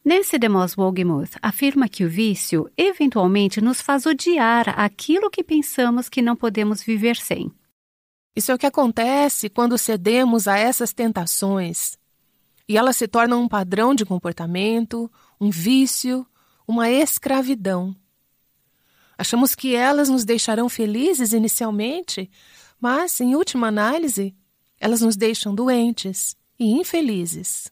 Nancy DeMoss Wolgemuth afirma que o vício eventualmente nos faz odiar aquilo que pensamos que não podemos viver sem. Isso é o que acontece quando cedemos a essas tentações e elas se tornam um padrão de comportamento, um vício, uma escravidão. Achamos que elas nos deixarão felizes inicialmente, mas, em última análise, elas nos deixam doentes e infelizes.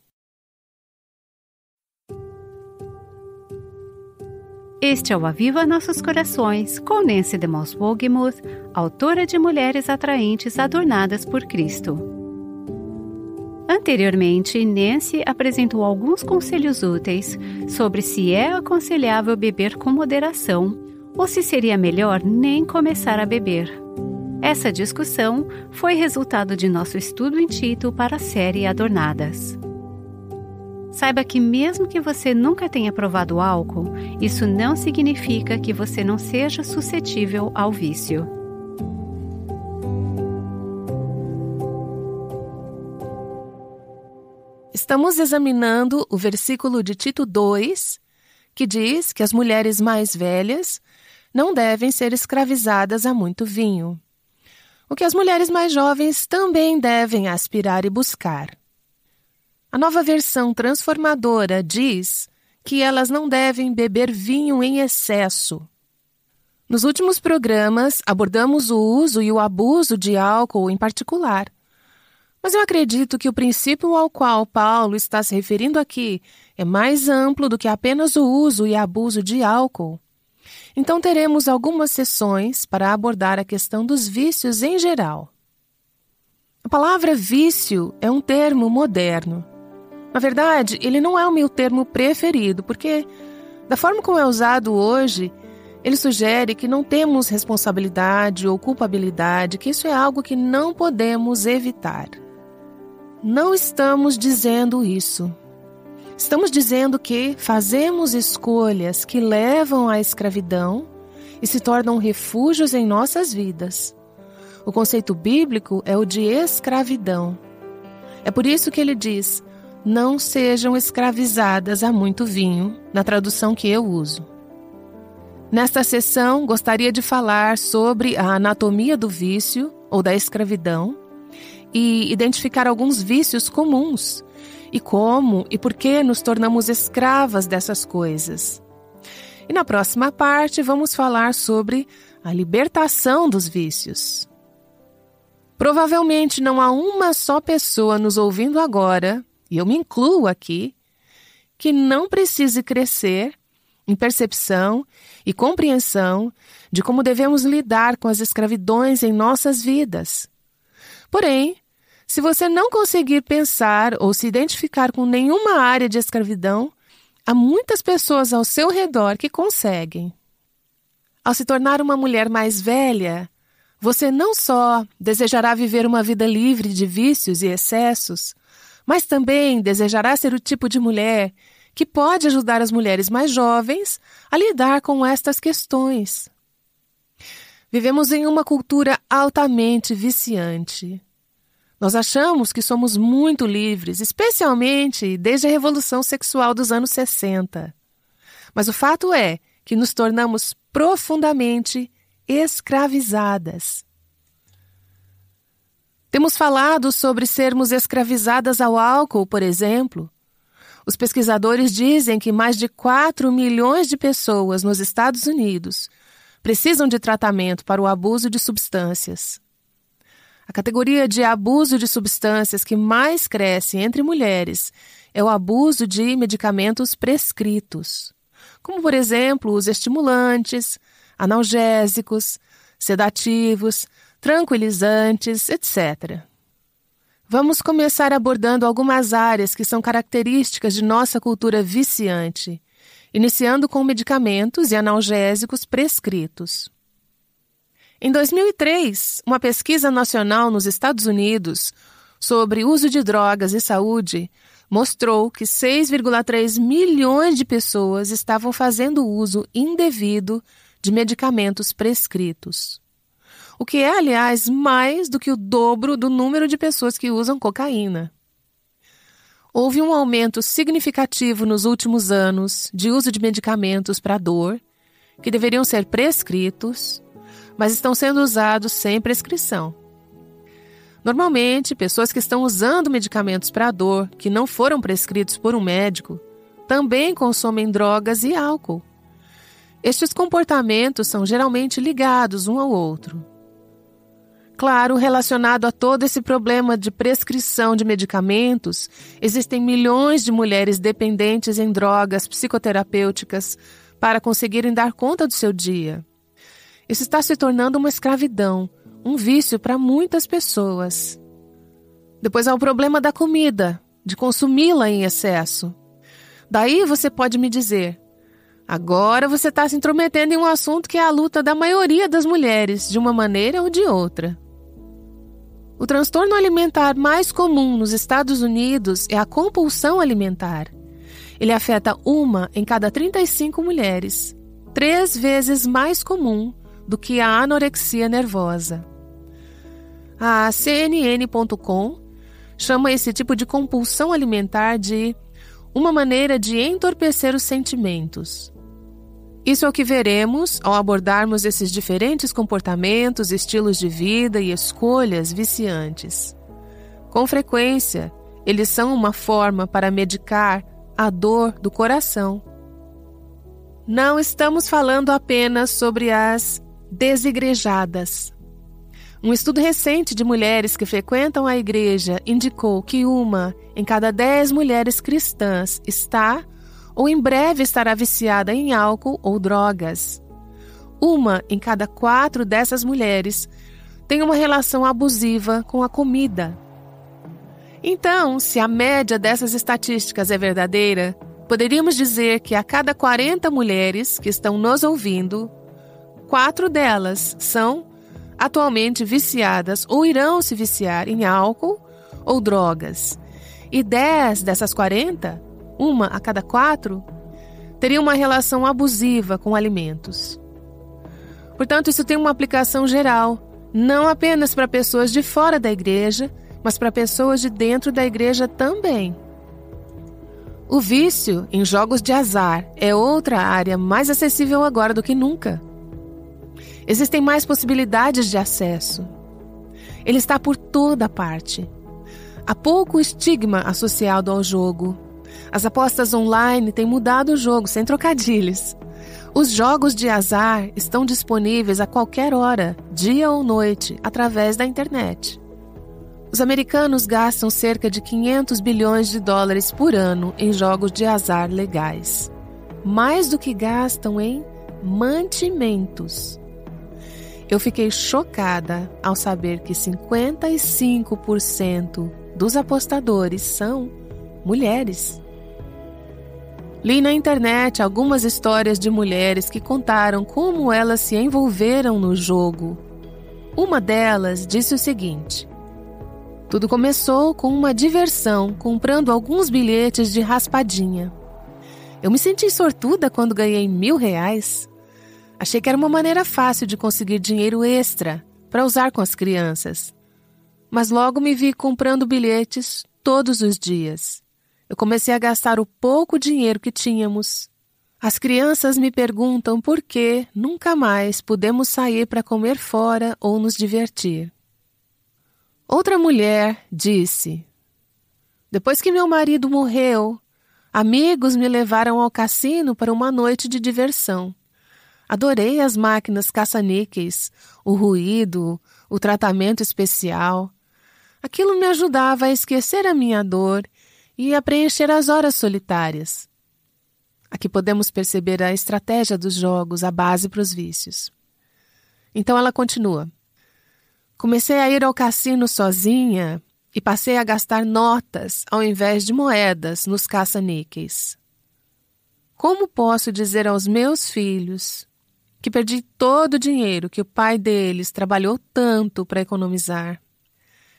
Este é o Aviva Nossos Corações, com Nancy DeMoss Wolgemuth, autora de Mulheres Atraentes Adornadas por Cristo. Anteriormente, Nancy apresentou alguns conselhos úteis sobre se é aconselhável beber com moderação ou se seria melhor nem começar a beber. Essa discussão foi resultado de nosso estudo em Tito para a série Adornadas. Saiba que mesmo que você nunca tenha provado álcool, isso não significa que você não seja suscetível ao vício. Estamos examinando o versículo de Tito 2, que diz que as mulheres mais velhas não devem ser escravizadas a muito vinho, o que as mulheres mais jovens também devem aspirar e buscar. A nova versão transformadora diz que elas não devem beber vinho em excesso. Nos últimos programas, abordamos o uso e o abuso de álcool em particular. Mas eu acredito que o princípio ao qual Paulo está se referindo aqui é mais amplo do que apenas o uso e abuso de álcool. Então teremos algumas sessões para abordar a questão dos vícios em geral. A palavra vício é um termo moderno. Na verdade, ele não é o meu termo preferido, porque, da forma como é usado hoje, ele sugere que não temos responsabilidade ou culpabilidade, que isso é algo que não podemos evitar. Não estamos dizendo isso. Estamos dizendo que fazemos escolhas que levam à escravidão e se tornam refúgios em nossas vidas. O conceito bíblico é o de escravidão. É por isso que ele diz: não sejam escravizadas a muito vinho, na tradução que eu uso. Nesta sessão, gostaria de falar sobre a anatomia do vício ou da escravidão e identificar alguns vícios comuns e como e por que nos tornamos escravas dessas coisas. E na próxima parte, vamos falar sobre a libertação dos vícios. Provavelmente não há uma só pessoa nos ouvindo agora, e eu me incluo aqui, que não precise crescer em percepção e compreensão de como devemos lidar com as escravidões em nossas vidas. Porém, se você não conseguir pensar ou se identificar com nenhuma área de escravidão, há muitas pessoas ao seu redor que conseguem. Ao se tornar uma mulher mais velha, você não só desejará viver uma vida livre de vícios e excessos, mas também desejará ser o tipo de mulher que pode ajudar as mulheres mais jovens a lidar com estas questões. Vivemos em uma cultura altamente viciante. Nós achamos que somos muito livres, especialmente desde a Revolução Sexual dos anos 60. Mas o fato é que nos tornamos profundamente escravizadas. Temos falado sobre sermos escravizadas ao álcool, por exemplo. Os pesquisadores dizem que mais de 4 milhões de pessoas nos Estados Unidos precisam de tratamento para o abuso de substâncias. A categoria de abuso de substâncias que mais cresce entre mulheres é o abuso de medicamentos prescritos, como, por exemplo, os estimulantes, analgésicos, sedativos, tranquilizantes, etc. Vamos começar abordando algumas áreas que são características de nossa cultura viciante, iniciando com medicamentos e analgésicos prescritos. Em 2003, uma pesquisa nacional nos Estados Unidos sobre uso de drogas e saúde mostrou que 6,3 milhões de pessoas estavam fazendo uso indevido de medicamentos prescritos. O que é, aliás, mais do que o dobro do número de pessoas que usam cocaína. Houve um aumento significativo nos últimos anos de uso de medicamentos para dor, que deveriam ser prescritos, mas estão sendo usados sem prescrição. Normalmente, pessoas que estão usando medicamentos para dor que não foram prescritos por um médico também consomem drogas e álcool. Estes comportamentos são geralmente ligados um ao outro. Claro, relacionado a todo esse problema de prescrição de medicamentos, existem milhões de mulheres dependentes em drogas psicoterapêuticas para conseguirem dar conta do seu dia. Isso está se tornando uma escravidão, um vício para muitas pessoas. Depois há o problema da comida, de consumi-la em excesso. Daí você pode me dizer: agora você está se intrometendo em um assunto que é a luta da maioria das mulheres, de uma maneira ou de outra. O transtorno alimentar mais comum nos Estados Unidos é a compulsão alimentar. Ele afeta 1 em cada 35 mulheres, 3 vezes mais comum do que a anorexia nervosa. A CNN.com chama esse tipo de compulsão alimentar de uma maneira de entorpecer os sentimentos. Isso é o que veremos ao abordarmos esses diferentes comportamentos, estilos de vida e escolhas viciantes. Com frequência, eles são uma forma para medicar a dor do coração. Não estamos falando apenas sobre as desigrejadas. Um estudo recente de mulheres que frequentam a igreja indicou que 1 em cada 10 mulheres cristãs está ou em breve estará viciada em álcool ou drogas. 1 em cada 4 dessas mulheres tem uma relação abusiva com a comida. Então, se a média dessas estatísticas é verdadeira, poderíamos dizer que a cada 40 mulheres que estão nos ouvindo, 4 delas são atualmente viciadas ou irão se viciar em álcool ou drogas. E 10 dessas 40, 1 a cada 4, teriam uma relação abusiva com alimentos. Portanto, isso tem uma aplicação geral, não apenas para pessoas de fora da igreja, mas para pessoas de dentro da igreja também. O vício em jogos de azar é outra área mais acessível agora do que nunca. Existem mais possibilidades de acesso. Ele está por toda parte. Há pouco estigma associado ao jogo. As apostas online têm mudado o jogo, sem trocadilhos. Os jogos de azar estão disponíveis a qualquer hora, dia ou noite, através da internet. Os americanos gastam cerca de 500 bilhões de dólares por ano em jogos de azar legais. Mais do que gastam em mantimentos. Eu fiquei chocada ao saber que 55% dos apostadores são mulheres. Li na internet algumas histórias de mulheres que contaram como elas se envolveram no jogo. Uma delas disse o seguinte: tudo começou com uma diversão, comprando alguns bilhetes de raspadinha. Eu me senti sortuda quando ganhei R$1.000. Achei que era uma maneira fácil de conseguir dinheiro extra para usar com as crianças. Mas logo me vi comprando bilhetes todos os dias. Eu comecei a gastar o pouco dinheiro que tínhamos. As crianças me perguntam por que nunca mais pudemos sair para comer fora ou nos divertir. Outra mulher disse: depois que meu marido morreu, amigos me levaram ao cassino para uma noite de diversão. Adorei as máquinas caça-níqueis, o ruído, o tratamento especial. Aquilo me ajudava a esquecer a minha dor e a preencher as horas solitárias. Aqui podemos perceber a estratégia dos jogos, a base para os vícios. Então ela continua: comecei a ir ao cassino sozinha e passei a gastar notas ao invés de moedas nos caça-níqueis. Como posso dizer aos meus filhos que perdi todo o dinheiro que o pai deles trabalhou tanto para economizar?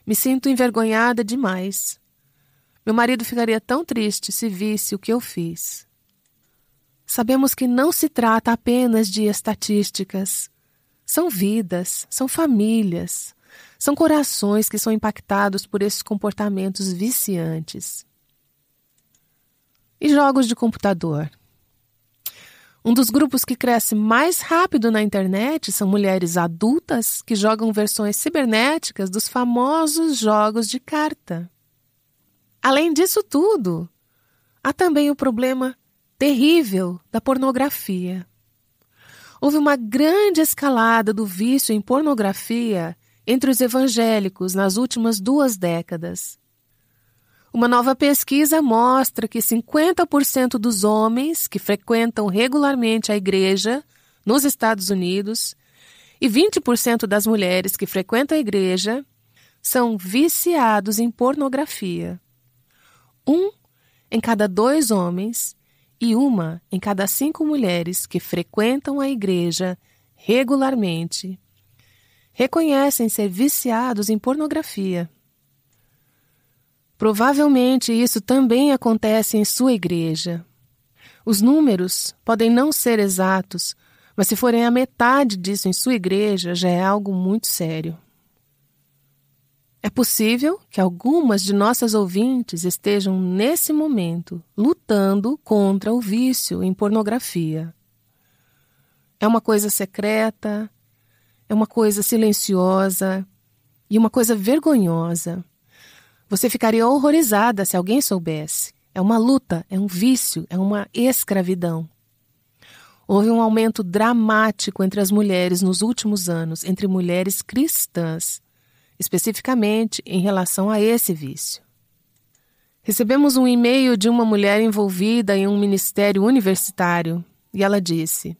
Me sinto envergonhada demais. Meu marido ficaria tão triste se visse o que eu fiz. Sabemos que não se trata apenas de estatísticas. São vidas, são famílias, são corações que são impactados por esses comportamentos viciantes. E jogos de computador? Um dos grupos que cresce mais rápido na internet são mulheres adultas que jogam versões cibernéticas dos famosos jogos de carta. Além disso tudo, há também o problema terrível da pornografia. Houve uma grande escalada do vício em pornografia entre os evangélicos nas últimas 2 décadas. Uma nova pesquisa mostra que 50% dos homens que frequentam regularmente a igreja nos Estados Unidos e 20% das mulheres que frequentam a igreja são viciados em pornografia. 1 em cada 2 homens e 1 em cada 5 mulheres que frequentam a igreja regularmente reconhecem ser viciados em pornografia. Provavelmente isso também acontece em sua igreja. Os números podem não ser exatos, mas se forem a metade disso em sua igreja, já é algo muito sério. É possível que algumas de nossas ouvintes estejam, nesse momento, lutando contra o vício em pornografia. É uma coisa secreta, é uma coisa silenciosa e uma coisa vergonhosa. Você ficaria horrorizada se alguém soubesse. É uma luta, é um vício, é uma escravidão. Houve um aumento dramático entre as mulheres nos últimos anos, entre mulheres cristãs, especificamente em relação a esse vício. Recebemos um e-mail de uma mulher envolvida em um ministério universitário e ela disse: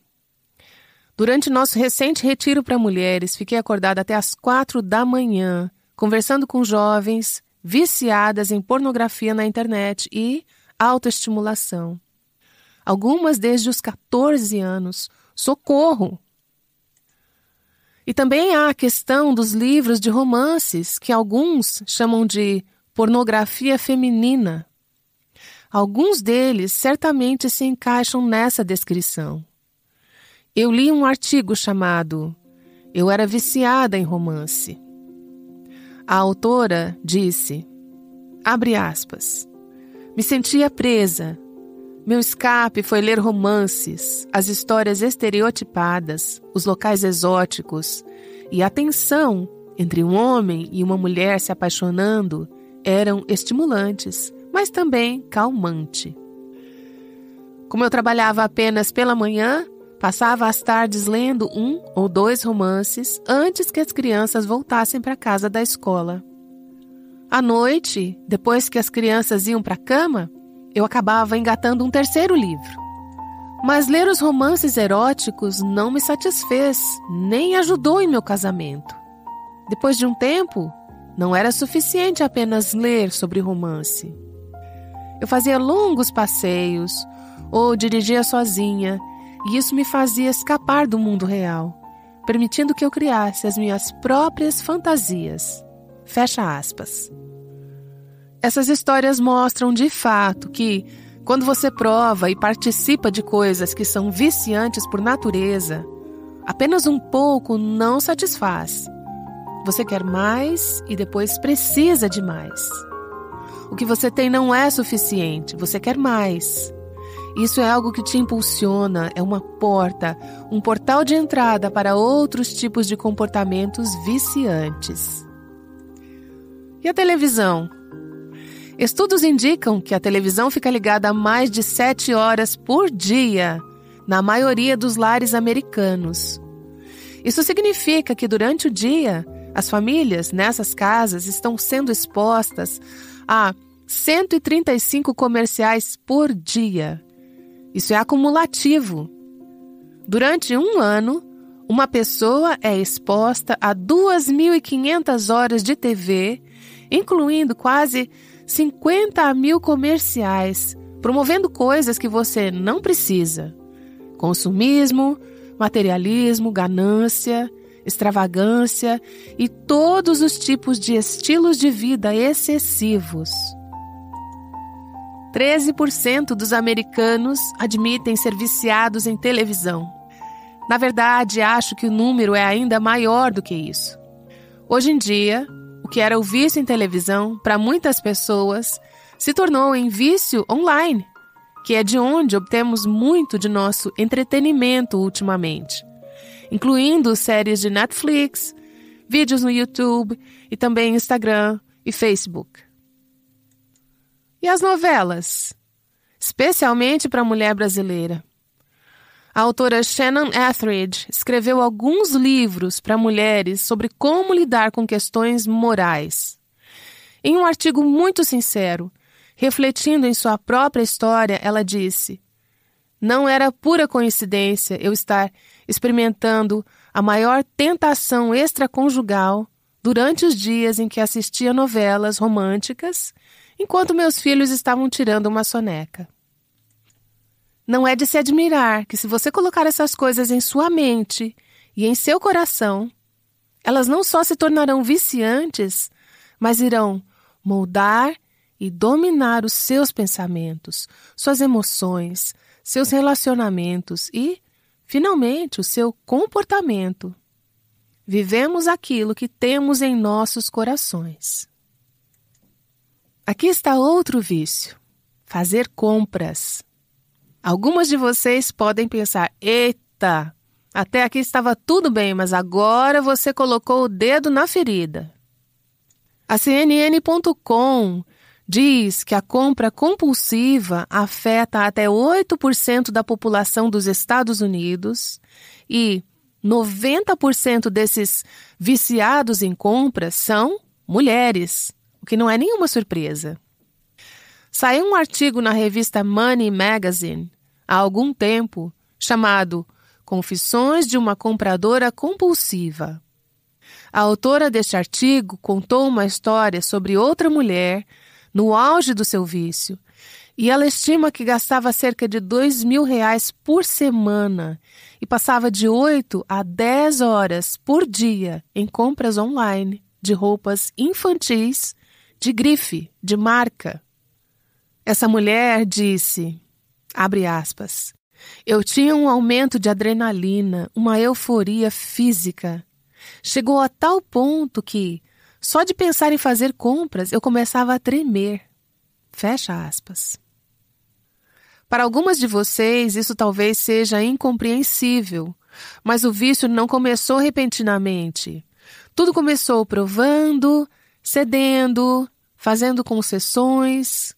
durante nosso recente retiro para mulheres, fiquei acordada até às 4 da manhã, conversando com jovens viciadas em pornografia na internet e autoestimulação. Algumas desde os 14 anos. Socorro! E também há a questão dos livros de romances, que alguns chamam de pornografia feminina. Alguns deles certamente se encaixam nessa descrição. Eu li um artigo chamado Eu Era Viciada em Romance. A autora disse, abre aspas, me sentia presa. Meu escape foi ler romances, as histórias estereotipadas, os locais exóticos e a tensão entre um homem e uma mulher se apaixonando eram estimulantes, mas também calmante. Como eu trabalhava apenas pela manhã, passava as tardes lendo 1 ou 2 romances antes que as crianças voltassem para casa da escola. À noite, depois que as crianças iam para a cama, eu acabava engatando um 3º livro. Mas ler os romances eróticos não me satisfez, nem ajudou em meu casamento. Depois de um tempo, não era suficiente apenas ler sobre romance. Eu fazia longos passeios ou dirigia sozinha, e isso me fazia escapar do mundo real, permitindo que eu criasse as minhas próprias fantasias. Fecha aspas. Essas histórias mostram de fato que, quando você prova e participa de coisas que são viciantes por natureza, apenas um pouco não satisfaz. Você quer mais e depois precisa de mais. O que você tem não é suficiente, você quer mais. Isso é algo que te impulsiona, é uma porta, um portal de entrada para outros tipos de comportamentos viciantes. E a televisão? Estudos indicam que a televisão fica ligada a mais de 7 horas por dia, na maioria dos lares americanos. Isso significa que durante o dia, as famílias nessas casas estão sendo expostas a 135 comerciais por dia. Isso é acumulativo. Durante um ano, uma pessoa é exposta a 2.500 horas de TV, incluindo quase 50.000 comerciais, promovendo coisas que você não precisa. Consumismo, materialismo, ganância, extravagância e todos os tipos de estilos de vida excessivos. 13% dos americanos admitem ser viciados em televisão. Na verdade, acho que o número é ainda maior do que isso. Hoje em dia, o que era o vício em televisão, para muitas pessoas, se tornou em vício online. que é de onde obtemos muito de nosso entretenimento ultimamente, incluindo séries de Netflix, vídeos no YouTube e também Instagram e Facebook. E as novelas? Especialmente para a mulher brasileira. A autora Shannon Ethridge escreveu alguns livros para mulheres sobre como lidar com questões morais. Em um artigo muito sincero, refletindo em sua própria história, ela disse: "Não era pura coincidência eu estar experimentando a maior tentação extraconjugal durante os dias em que assistia novelas românticas, enquanto meus filhos estavam tirando uma soneca. Não é de se admirar que, se você colocar essas coisas em sua mente e em seu coração, elas não só se tornarão viciantes, mas irão moldar e dominar os seus pensamentos, suas emoções, seus relacionamentos e, finalmente, o seu comportamento. Vivemos aquilo que temos em nossos corações." Aqui está outro vício: fazer compras. Algumas de vocês podem pensar: eita, até aqui estava tudo bem, mas agora você colocou o dedo na ferida. A CNN.com diz que a compra compulsiva afeta até 8% da população dos Estados Unidos e 90% desses viciados em compras são mulheres, o que não é nenhuma surpresa. Saiu um artigo na revista Money Magazine há algum tempo chamado Confissões de uma Compradora Compulsiva. A autora deste artigo contou uma história sobre outra mulher no auge do seu vício, e ela estima que gastava cerca de R$2.000 por semana e passava de 8 a 10 horas por dia em compras online de roupas infantis de grife, de marca. Essa mulher disse, abre aspas, "Eu tinha um aumento de adrenalina, uma euforia física. Chegou a tal ponto que, só de pensar em fazer compras, eu começava a tremer." Fecha aspas. Para algumas de vocês, isso talvez seja incompreensível, mas o vício não começou repentinamente. Tudo começou provando, cedendo, fazendo concessões,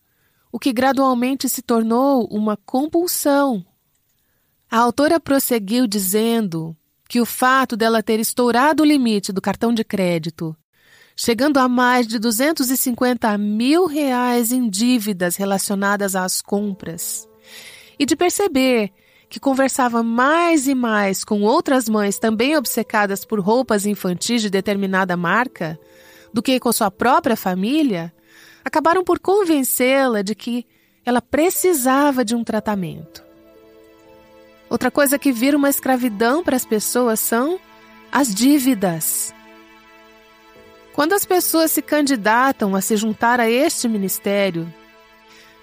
o que gradualmente se tornou uma compulsão. A autora prosseguiu dizendo que o fato dela ter estourado o limite do cartão de crédito, chegando a mais de R$250 mil em dívidas relacionadas às compras, e de perceber que conversava mais e mais com outras mães também obcecadas por roupas infantis de determinada marca, do que com sua própria família, acabaram por convencê-la de que ela precisava de um tratamento. Outra coisa que vira uma escravidão para as pessoas são as dívidas. Quando as pessoas se candidatam a se juntar a este ministério,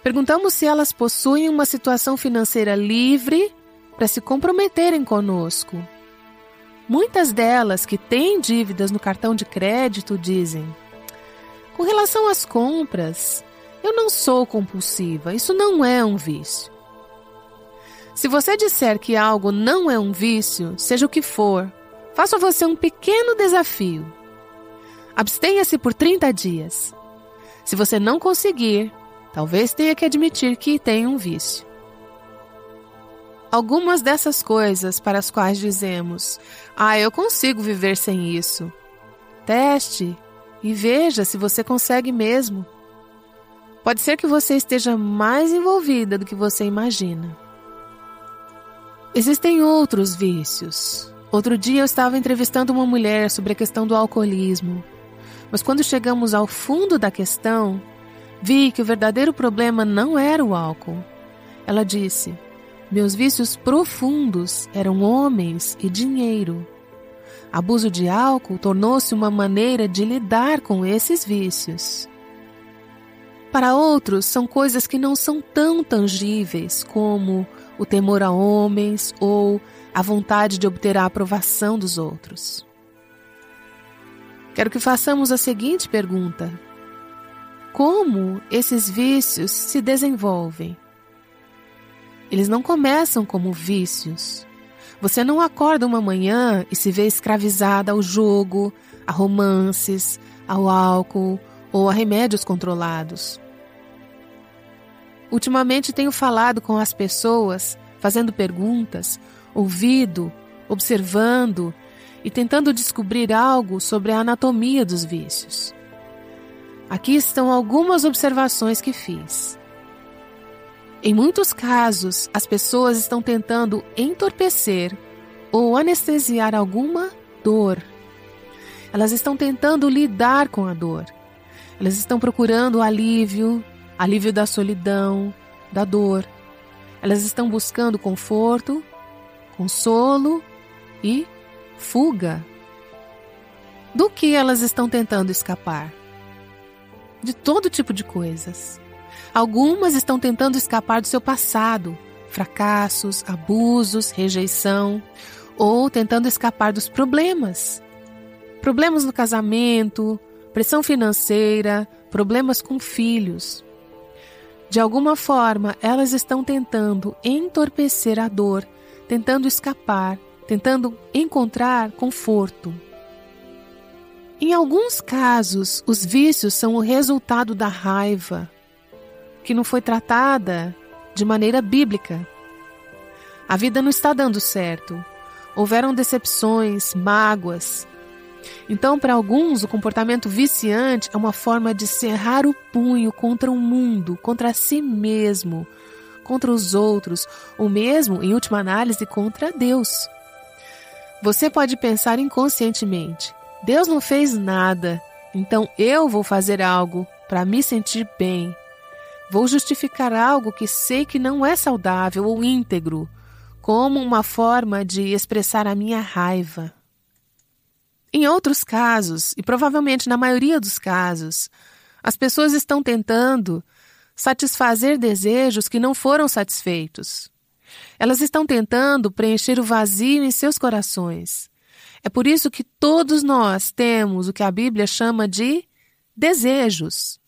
perguntamos se elas possuem uma situação financeira livre para se comprometerem conosco. Muitas delas que têm dívidas no cartão de crédito dizem: "Com relação às compras, eu não sou compulsiva, isso não é um vício." Se você disser que algo não é um vício, seja o que for, faço a você um pequeno desafio. Abstenha-se por 30 dias. Se você não conseguir, talvez tenha que admitir que tem um vício. Algumas dessas coisas para as quais dizemos: eu consigo viver sem isso. Teste e veja se você consegue mesmo. Pode ser que você esteja mais envolvida do que você imagina. Existem outros vícios. Outro dia eu estava entrevistando uma mulher sobre a questão do alcoolismo. Mas quando chegamos ao fundo da questão, vi que o verdadeiro problema não era o álcool. Ela disse: "Meus vícios profundos eram homens e dinheiro. Abuso de álcool tornou-se uma maneira de lidar com esses vícios." Para outros, são coisas que não são tão tangíveis como o temor a homens ou a vontade de obter a aprovação dos outros. Quero que façamos a seguinte pergunta: como esses vícios se desenvolvem? Eles não começam como vícios. Você não acorda uma manhã e se vê escravizada ao jogo, a romances, ao álcool ou a remédios controlados. Ultimamente tenho falado com as pessoas, fazendo perguntas, ouvido, observando e tentando descobrir algo sobre a anatomia dos vícios. Aqui estão algumas observações que fiz. Em muitos casos, as pessoas estão tentando entorpecer ou anestesiar alguma dor. Elas estão tentando lidar com a dor. Elas estão procurando alívio da solidão, da dor. Elas estão buscando conforto, consolo e fuga. Do que elas estão tentando escapar? De todo tipo de coisas. Algumas estão tentando escapar do seu passado, fracassos, abusos, rejeição, ou tentando escapar dos problemas. Problemas no casamento, pressão financeira, problemas com filhos. De alguma forma, elas estão tentando entorpecer a dor, tentando escapar, tentando encontrar conforto. Em alguns casos, os vícios são o resultado da raiva, que não foi tratada de maneira bíblica. A vida não está dando certo. Houveram decepções, mágoas. Então, para alguns, o comportamento viciante é uma forma de cerrar o punho contra o mundo, contra si mesmo, contra os outros, ou mesmo, em última análise, contra Deus. Você pode pensar inconscientemente: Deus não fez nada, então eu vou fazer algo para me sentir bem. Vou justificar algo que sei que não é saudável ou íntegro, como uma forma de expressar a minha raiva. Em outros casos, e provavelmente na maioria dos casos, as pessoas estão tentando satisfazer desejos que não foram satisfeitos. Elas estão tentando preencher o vazio em seus corações. É por isso que todos nós temos o que a Bíblia chama de desejos.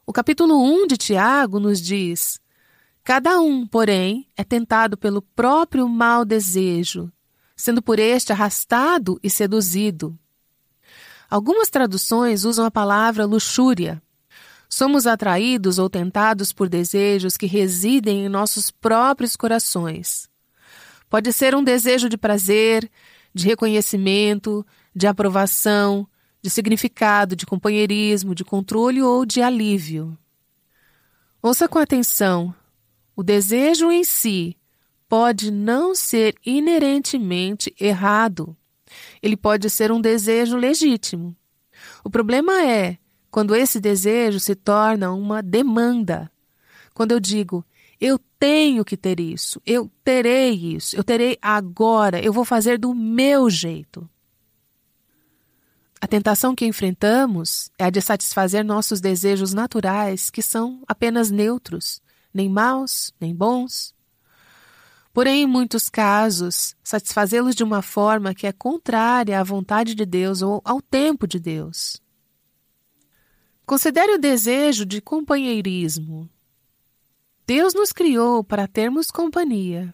O capítulo 1 de Tiago nos diz: cada um, porém, é tentado pelo próprio mau desejo, sendo por este arrastado e seduzido. Algumas traduções usam a palavra luxúria. Somos atraídos ou tentados por desejos que residem em nossos próprios corações. Pode ser um desejo de prazer, de reconhecimento, de aprovação, de significado, de companheirismo, de controle ou de alívio. Ouça com atenção. O desejo em si pode não ser inerentemente errado. Ele pode ser um desejo legítimo. O problema é quando esse desejo se torna uma demanda. Quando eu digo: eu tenho que ter isso, eu terei agora, eu vou fazer do meu jeito. A tentação que enfrentamos é a de satisfazer nossos desejos naturais, que são apenas neutros, nem maus, nem bons. Porém, em muitos casos, satisfazê-los de uma forma que é contrária à vontade de Deus ou ao tempo de Deus. Considere o desejo de companheirismo. Deus nos criou para termos companhia.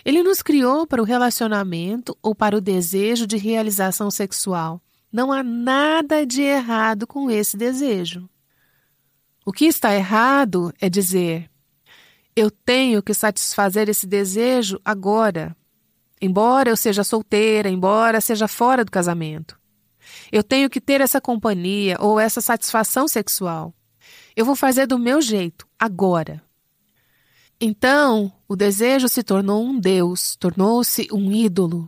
Ele nos criou para o relacionamento ou para o desejo de realização sexual. Não há nada de errado com esse desejo. O que está errado é dizer: eu tenho que satisfazer esse desejo agora, embora eu seja solteira, embora seja fora do casamento. Eu tenho que ter essa companhia ou essa satisfação sexual. Eu vou fazer do meu jeito, agora. Então, o desejo se tornou um Deus, tornou-se um ídolo.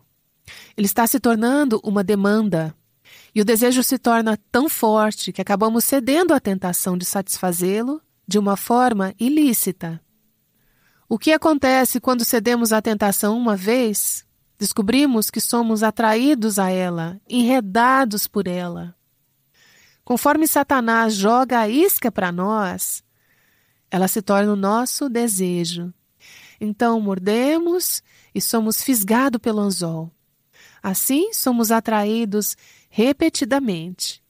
Ele está se tornando uma demanda. E o desejo se torna tão forte que acabamos cedendo à tentação de satisfazê-lo de uma forma ilícita. O que acontece quando cedemos à tentação uma vez? Descobrimos que somos atraídos a ela, enredados por ela. Conforme Satanás joga a isca para nós, ela se torna o nosso desejo. Então mordemos e somos fisgados pelo anzol. Assim somos atraídos repetidamente.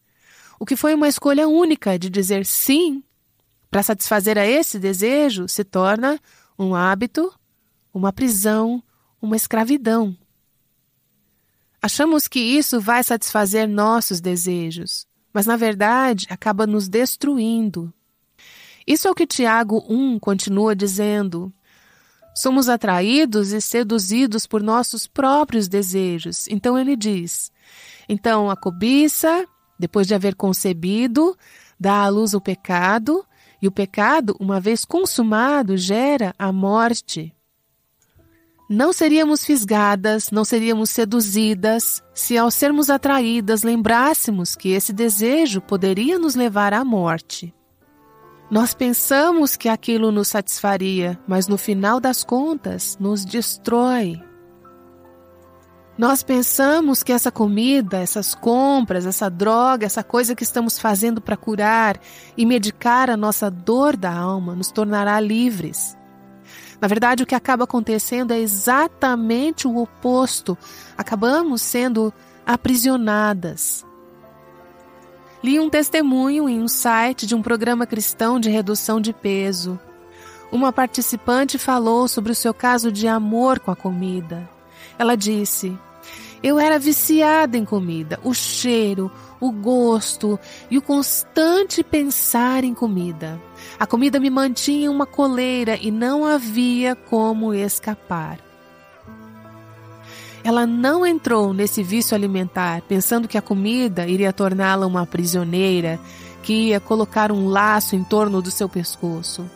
O que foi uma escolha única de dizer sim para satisfazer a esse desejo se torna um hábito, uma prisão, uma escravidão. Achamos que isso vai satisfazer nossos desejos, mas na verdade acaba nos destruindo. Isso é o que Tiago 1 continua dizendo. Somos atraídos e seduzidos por nossos próprios desejos. Então ele diz, então a cobiça, depois de haver concebido, dá à luz o pecado, e o pecado, uma vez consumado, gera a morte. Não seríamos fisgadas, não seríamos seduzidas, se ao sermos atraídas lembrássemos que esse desejo poderia nos levar à morte. Nós pensamos que aquilo nos satisfaria, mas no final das contas nos destrói. Nós pensamos que essa comida, essas compras, essa droga, essa coisa que estamos fazendo para curar e medicar a nossa dor da alma nos tornará livres. Na verdade, o que acaba acontecendo é exatamente o oposto. Acabamos sendo aprisionadas. Li um testemunho em um site de um programa cristão de redução de peso. Uma participante falou sobre o seu caso de amor com a comida. Ela disse, eu era viciada em comida, o cheiro, o gosto e o constante pensar em comida. A comida me mantinha em uma coleira e não havia como escapar. Ela não entrou nesse vício alimentar pensando que a comida iria torná-la uma prisioneira, que ia colocar um laço em torno do seu pescoço.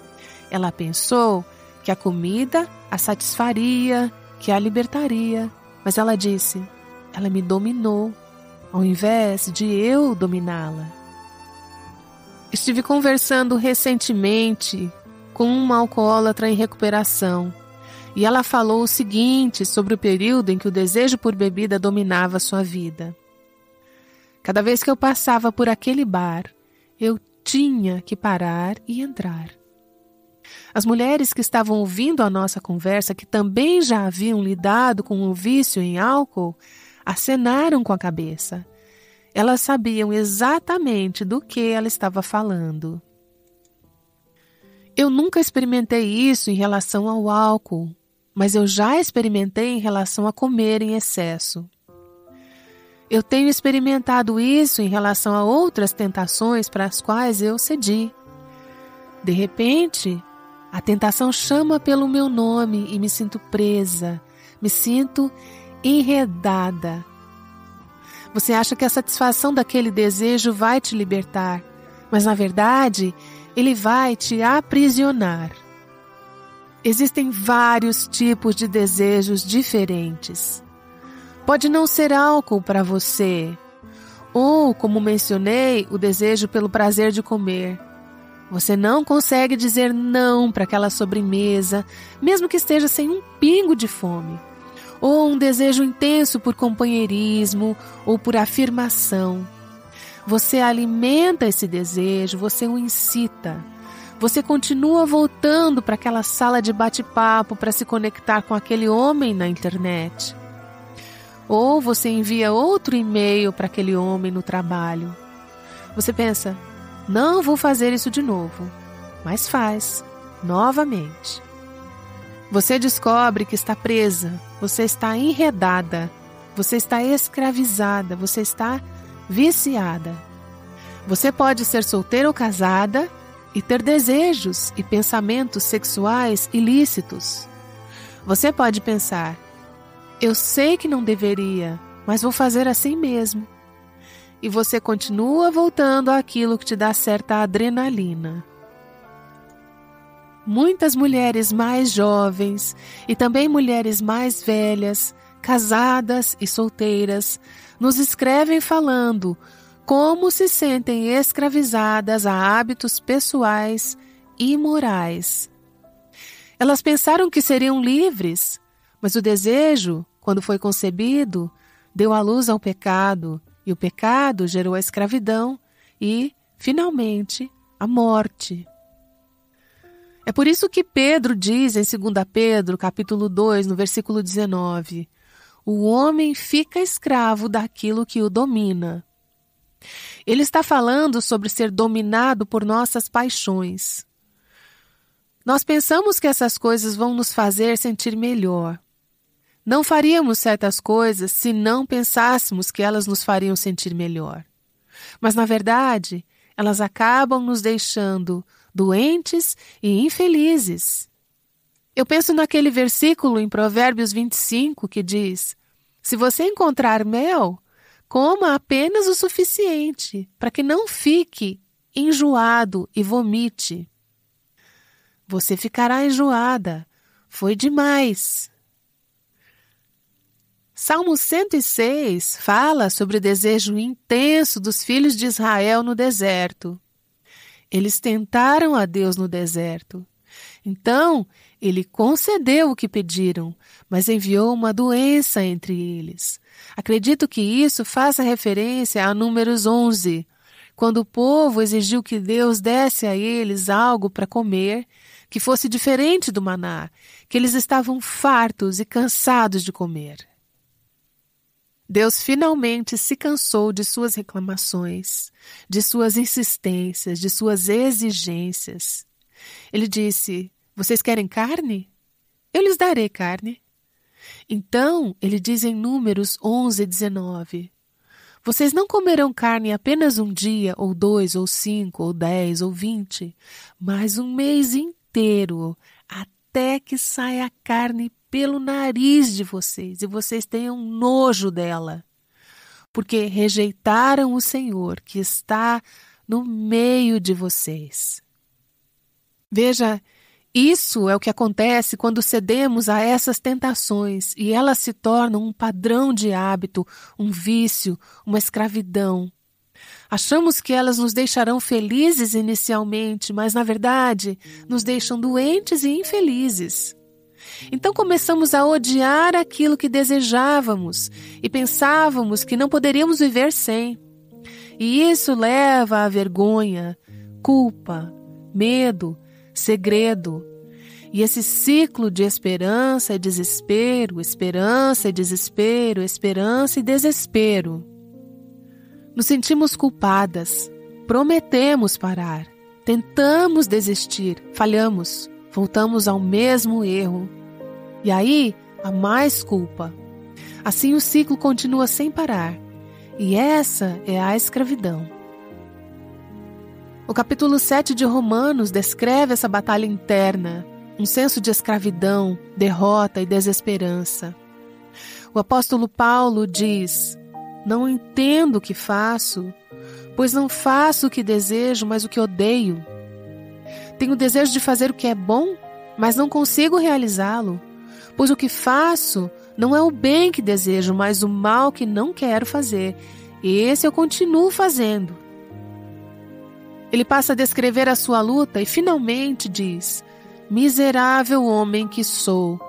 Ela pensou que a comida a satisfaria, que a libertaria. Mas ela disse, ela me dominou, ao invés de eu dominá-la. Estive conversando recentemente com uma alcoólatra em recuperação. E ela falou o seguinte sobre o período em que o desejo por bebida dominava sua vida. Cada vez que eu passava por aquele bar, eu tinha que parar e entrar. As mulheres que estavam ouvindo a nossa conversa, que também já haviam lidado com o vício em álcool, acenaram com a cabeça. Elas sabiam exatamente do que ela estava falando. Eu nunca experimentei isso em relação ao álcool, mas eu já experimentei em relação a comer em excesso. Eu tenho experimentado isso em relação a outras tentações para as quais eu cedi. De repente, a tentação chama pelo meu nome e me sinto presa, me sinto enredada. Você acha que a satisfação daquele desejo vai te libertar, mas na verdade, ele vai te aprisionar. Existem vários tipos de desejos diferentes. Pode não ser álcool para você, ou, como mencionei, o desejo pelo prazer de comer. Você não consegue dizer não para aquela sobremesa, mesmo que esteja sem um pingo de fome. Ou um desejo intenso por companheirismo ou por afirmação. Você alimenta esse desejo, você o incita. Você continua voltando para aquela sala de bate-papo para se conectar com aquele homem na internet. Ou você envia outro e-mail para aquele homem no trabalho. Você pensa, não vou fazer isso de novo, mas faz, novamente. Você descobre que está presa, você está enredada, você está escravizada, você está viciada. Você pode ser solteira ou casada e ter desejos e pensamentos sexuais ilícitos. Você pode pensar, eu sei que não deveria, mas vou fazer assim mesmo. E você continua voltando àquilo que te dá certa adrenalina. Muitas mulheres mais jovens e também mulheres mais velhas, casadas e solteiras, nos escrevem falando como se sentem escravizadas a hábitos pessoais e morais. Elas pensaram que seriam livres, mas o desejo, quando foi concebido, deu à luz ao pecado, e o pecado gerou a escravidão e, finalmente, a morte. É por isso que Pedro diz em 2 Pedro, capítulo 2, no versículo 19, o homem fica escravo daquilo que o domina. Ele está falando sobre ser dominado por nossas paixões. Nós pensamos que essas coisas vão nos fazer sentir melhor. Não faríamos certas coisas se não pensássemos que elas nos fariam sentir melhor. Mas, na verdade, elas acabam nos deixando doentes e infelizes. Eu penso naquele versículo em Provérbios 25 que diz: se você encontrar mel, coma apenas o suficiente para que não fique enjoado e vomite. Você ficará enjoada. Foi demais. Salmo 106 fala sobre o desejo intenso dos filhos de Israel no deserto. Eles tentaram a Deus no deserto. Então, ele concedeu o que pediram, mas enviou uma doença entre eles. Acredito que isso faça referência a Números 11, quando o povo exigiu que Deus desse a eles algo para comer, que fosse diferente do maná, que eles estavam fartos e cansados de comer. Deus finalmente se cansou de suas reclamações, de suas insistências, de suas exigências. Ele disse: vocês querem carne? Eu lhes darei carne. Então, ele diz em Números 11:19, vocês não comerão carne apenas um dia, ou 2, ou 5, ou 10, ou 20, mas um mês inteiro, até que saia a carne pelo nariz de vocês e vocês tenham nojo dela, porque rejeitaram o Senhor que está no meio de vocês. Veja, isso é o que acontece quando cedemos a essas tentações e elas se tornam um padrão de hábito, um vício, uma escravidão. Achamos que elas nos deixarão felizes inicialmente, mas na verdade nos deixam doentes e infelizes. Então começamos a odiar aquilo que desejávamos e pensávamos que não poderíamos viver sem. E isso leva à vergonha, culpa, medo, segredo. E esse ciclo de esperança e desespero, esperança e desespero, esperança e desespero. Nos sentimos culpadas, prometemos parar, tentamos desistir, falhamos, voltamos ao mesmo erro. E aí, há mais culpa. Assim o ciclo continua sem parar. E essa é a escravidão. O capítulo 7 de Romanos descreve essa batalha interna, um senso de escravidão, derrota e desesperança. O apóstolo Paulo diz: não entendo o que faço, pois não faço o que desejo, mas o que odeio. Tenho o desejo de fazer o que é bom, mas não consigo realizá-lo. Pois o que faço não é o bem que desejo, mas o mal que não quero fazer. Esse eu continuo fazendo. Ele passa a descrever a sua luta e finalmente diz: miserável homem que sou,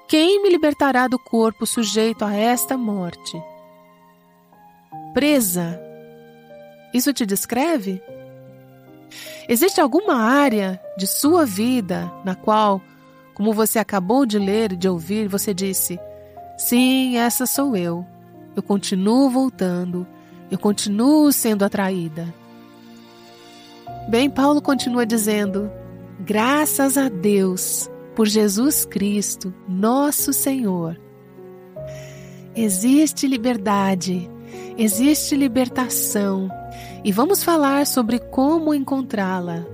quem me libertará do corpo sujeito a esta morte? Presa. Isso te descreve? Existe alguma área de sua vida na qual, como você acabou de ler e de ouvir, você disse: sim, essa sou eu. Eu continuo voltando. Eu continuo sendo atraída. Bem, Paulo continua dizendo: graças a Deus por Jesus Cristo, nosso Senhor. Existe liberdade, existe libertação, e vamos falar sobre como encontrá-la.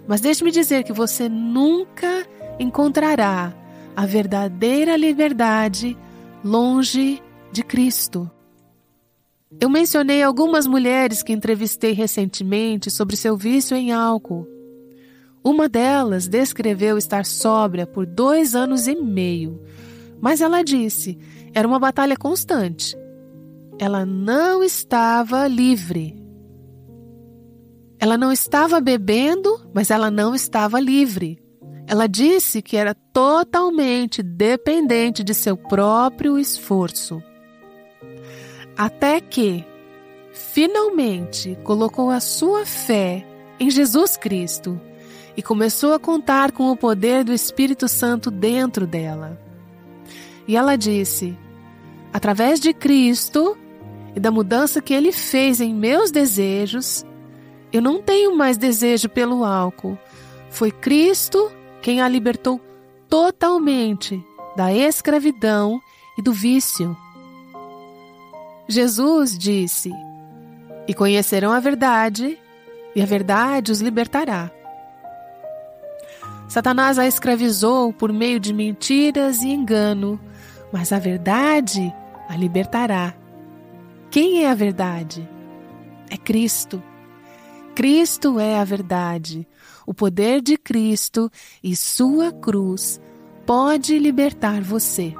Mas deixe-me dizer que você nunca encontrará a verdadeira liberdade longe de Cristo. Eu mencionei algumas mulheres que entrevistei recentemente sobre seu vício em álcool. Uma delas descreveu estar sóbria por 2 anos e meio, mas ela disse, era uma batalha constante. Ela não estava livre. Ela não estava bebendo, mas ela não estava livre. Ela disse que era totalmente dependente de seu próprio esforço. Até que, finalmente, colocou a sua fé em Jesus Cristo e começou a contar com o poder do Espírito Santo dentro dela. E ela disse: através de Cristo e da mudança que Ele fez em meus desejos, eu não tenho mais desejo pelo álcool. Foi Cristo quem a libertou totalmente da escravidão e do vício. Jesus disse: "E conhecerão a verdade, e a verdade os libertará." Satanás a escravizou por meio de mentiras e engano, mas a verdade a libertará. Quem é a verdade? É Cristo. Cristo é a verdade. O poder de Cristo e sua cruz pode libertar você.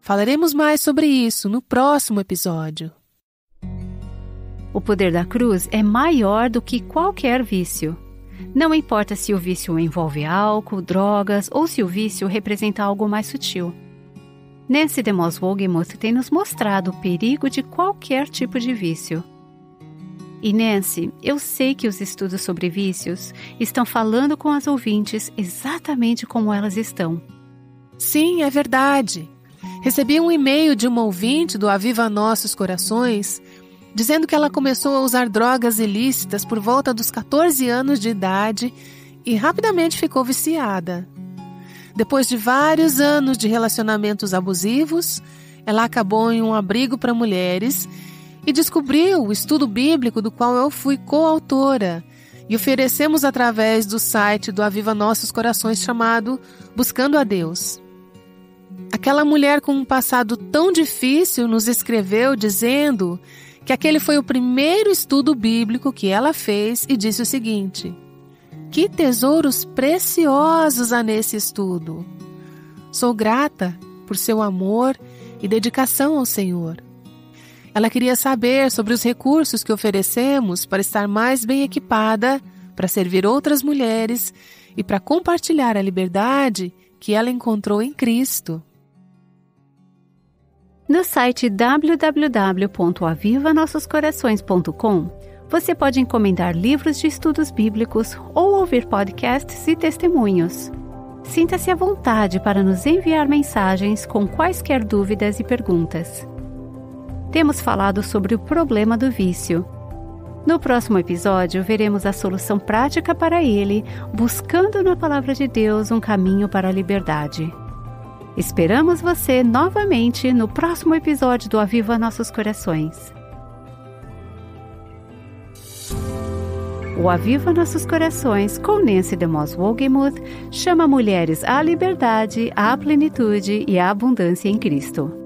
Falaremos mais sobre isso no próximo episódio. O poder da cruz é maior do que qualquer vício. Não importa se o vício envolve álcool, drogas ou se o vício representa algo mais sutil. Nancy DeMoss Wolgemuth tem nos mostrado o perigo de qualquer tipo de vício. E Nancy, eu sei que os estudos sobre vícios estão falando com as ouvintes exatamente como elas estão. Sim, é verdade. Recebi um e-mail de uma ouvinte do Aviva Nossos Corações dizendo que ela começou a usar drogas ilícitas por volta dos 14 anos de idade e rapidamente ficou viciada. Depois de vários anos de relacionamentos abusivos, ela acabou em um abrigo para mulheres e descobriu o estudo bíblico do qual eu fui coautora e oferecemos através do site do Aviva Nossos Corações chamado Buscando a Deus. Aquela mulher com um passado tão difícil nos escreveu dizendo que aquele foi o primeiro estudo bíblico que ela fez e disse o seguinte: "Que tesouros preciosos há nesse estudo! Sou grata por seu amor e dedicação ao Senhor." Ela queria saber sobre os recursos que oferecemos para estar mais bem equipada, para servir outras mulheres e para compartilhar a liberdade que ela encontrou em Cristo. No site www.avivanossoscorações.com, você pode encomendar livros de estudos bíblicos ou ouvir podcasts e testemunhos. Sinta-se à vontade para nos enviar mensagens com quaisquer dúvidas e perguntas. Temos falado sobre o problema do vício. No próximo episódio, veremos a solução prática para ele, buscando na Palavra de Deus um caminho para a liberdade. Esperamos você novamente no próximo episódio do Aviva Nossos Corações. O Aviva Nossos Corações, com Nancy DeMoss Wolgemuth, chama mulheres à liberdade, à plenitude e à abundância em Cristo.